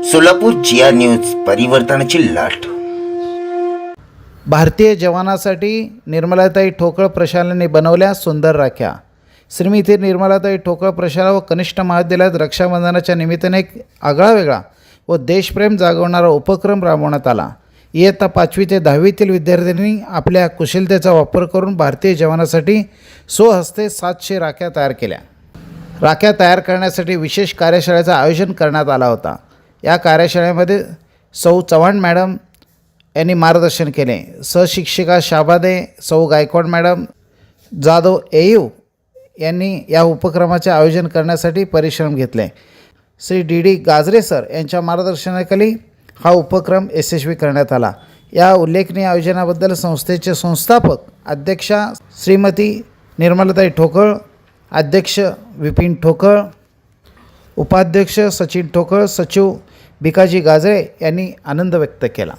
सोलापूर जिया news, परिवर्तनाची लाट। भारतीय जवानासाठी निर्मलाताई ठोकळ प्रशालेने बनवल्या सुंदर राख्या। श्रीमती निर्मलाताई ठोकळ प्रशाला व कनिष्ठ महाविद्यालयात रक्षाबंधनाच्या निमित्ताने एक आगळावेगळा व देशप्रेम जागवणारा उपक्रम राबवण्यात आला। इयत्ता 5वी ते 10वीतील विद्यार्थ्यांनी आपल्या कुशलतेचा वापर करून भारतीय जवानासाठी स्वहस्ते 700 राख्या तयार केल्या। राख्या तयार करण्यासाठी विशेष कार्यशाळेचं आयोजन करण्यात आला होता। या कार्यशाळेमध्ये सौ चव्हाण मॅडम यांनी मार्गदर्शन केले। सहशिक्षिका शाबादे, सौ गायकवाड मॅडम, जाधव एयू यांनी या उपक्रमाचे आयोजन करण्यासाठी परिश्रम घेतले। श्री डी गाजरे सर यांच्या मार्गदर्शनाखाली हा उपक्रम यशस्वी करण्यात आला। या उल्लेखनीय आयोजनाबद्दल संस्थेचे संस्थापक अध्यक्षा श्रीमती निर्मलाताई ठोकळ, अध्यक्ष विपिन ठोकळ, उपाध्यक्ष सचिन ठोकळ, सचिव भिकाजी गाजरे यांनी आनंद व्यक्त केला।